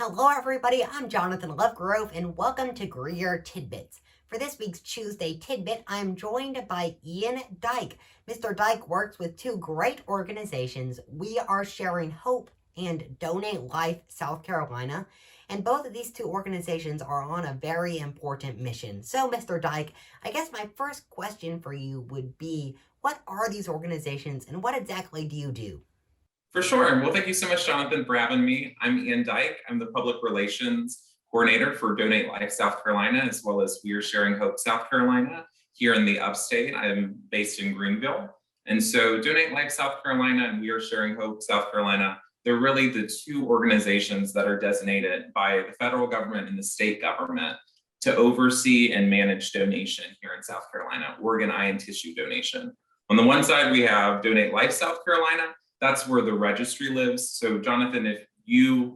Hello, everybody. I'm Jonathan Lovegrove, and welcome to Greer Tidbits. For this week's Tuesday Tidbit, I'm joined by Ian Dyke. Mr. Dyke works with two great organizations, We Are Sharing Hope and Donate Life South Carolina. And both of these two organizations are on a very important mission. So, Mr. Dyke, I guess my first question for you would be, what are these organizations and what exactly do you do? For sure. Well, thank you so much, Jonathan, for having me. I'm Ian Dyke. I'm the public relations coordinator for Donate Life South Carolina, as well as We Are Sharing Hope South Carolina here in the upstate. I'm based in Greenville. And so Donate Life South Carolina and We Are Sharing Hope South Carolina, they're really the two organizations that are designated by the federal government and the state government to oversee and manage donation here in South Carolina, organ, eye, and tissue donation. On the one side, we have Donate Life South Carolina. That's where the registry lives. So Jonathan,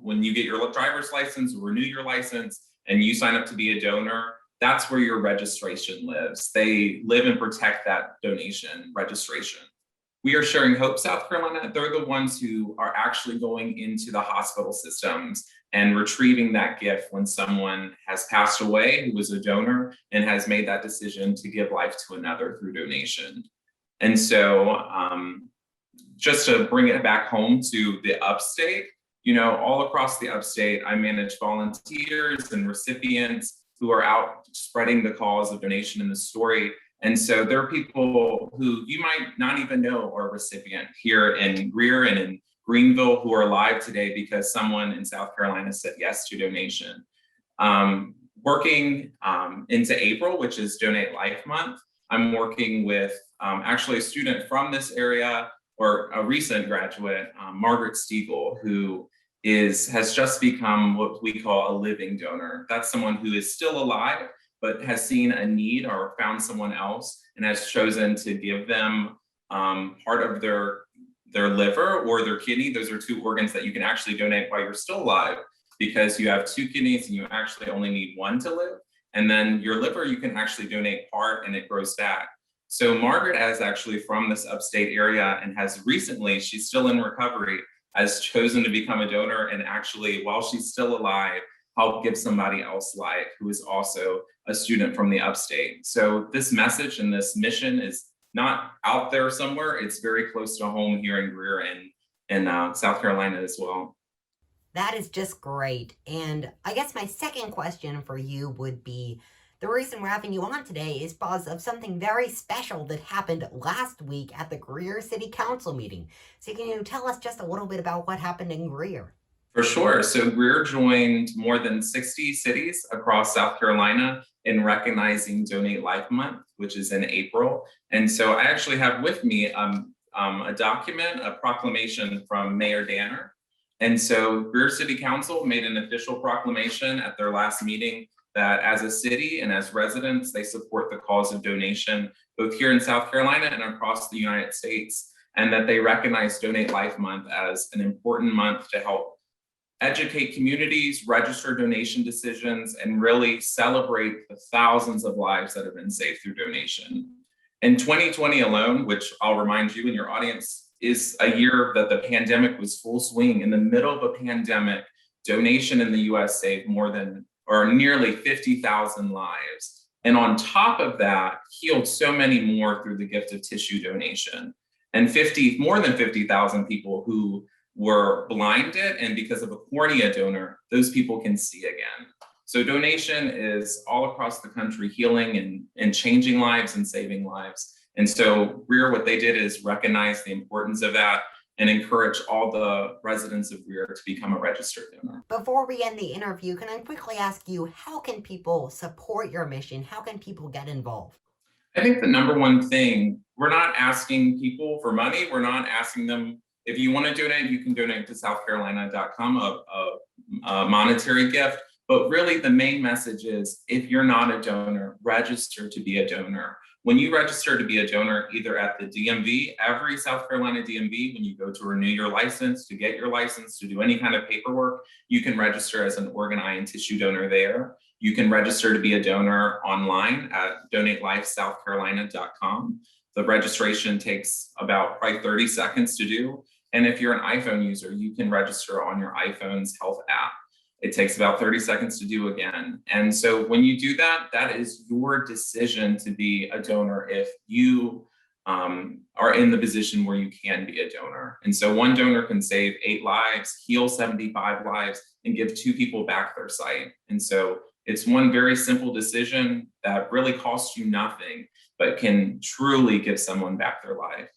when you get your driver's license or renew your license and you sign up to be a donor, that's where your registration lives. They live and protect that donation registration. We Are Sharing Hope South Carolina. They're the ones who are actually going into the hospital systems and retrieving that gift when someone has passed away who was a donor and has made that decision to give life to another through donation. And so, just to bring it back home to the upstate, all across the upstate, I manage volunteers and recipients who are out spreading the cause of donation in the story. And so there are people who you might not even know are a recipient here in Greer and in Greenville who are alive today because someone in South Carolina said yes to donation. Working into April, which is Donate Life Month, I'm working with actually a student from this area, or a recent graduate, Margaret Stiegel, who has just become what we call a living donor. That's someone who is still alive, but has seen a need or found someone else and has chosen to give them part of their liver or their kidney. Those are two organs that you can actually donate while you're still alive, because you have two kidneys and you actually only need one to live. And then your liver, you can actually donate part and it grows back. So Margaret is actually from this upstate area and has recently, she's still in recovery, has chosen to become a donor and actually, while she's still alive, help give somebody else life who is also a student from the upstate. So this message and this mission is not out there somewhere. It's very close to home here in Greer and South Carolina as well. That is just great. And I guess my second question for you would be, the reason we're having you on today is because of something very special that happened last week at the Greer City Council meeting. So can you tell us just a little bit about what happened in Greer? For sure. So Greer joined more than 60 cities across South Carolina in recognizing Donate Life Month, which is in April. And so I actually have with me a document, a proclamation from Mayor Danner. And so Greer City Council made an official proclamation at their last meeting that as a city and as residents, they support the cause of donation, both here in South Carolina and across the United States, and that they recognize Donate Life Month as an important month to help educate communities, register donation decisions, and really celebrate the thousands of lives that have been saved through donation. In 2020 alone, which I'll remind you and your audience, is a year that the pandemic was full swing. In the middle of a pandemic, donation in the US saved nearly 50,000 lives. And on top of that, healed so many more through the gift of tissue donation. And more than 50,000 people who were blinded, and because of a cornea donor, those people can see again. So donation is all across the country, healing and changing lives and saving lives. And so Greer, what they did is recognize the importance of that and encourage all the residents of Greer to become a registered donor. Before we end the interview, can I quickly ask you, how can people support your mission? How can people get involved? I think the number one thing, we're not asking people for money. We're not asking them, if you want to donate, you can donate to southcarolina.com, a monetary gift. But really the main message is, if you're not a donor, register to be a donor. When you register to be a donor, either at the DMV, every South Carolina DMV, when you go to renew your license, to get your license, to do any kind of paperwork, you can register as an organ, eye, and tissue donor there. You can register to be a donor online at donatelifesouthcarolina.com. The registration takes about probably 30 seconds to do. And if you're an iPhone user, you can register on your iPhone's health app. It takes about 30 seconds to do again. And so when you do that, that is your decision to be a donor if you are in the position where you can be a donor. And so one donor can save 8 lives, heal 75 lives, and give 2 people back their sight. And so it's one very simple decision that really costs you nothing, but can truly give someone back their life.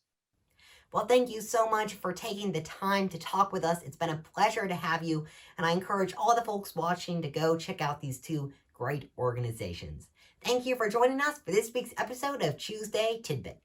Well, thank you so much for taking the time to talk with us. It's been a pleasure to have you, and I encourage all the folks watching to go check out these 2 great organizations. Thank you for joining us for this week's episode of Tuesday Tidbit.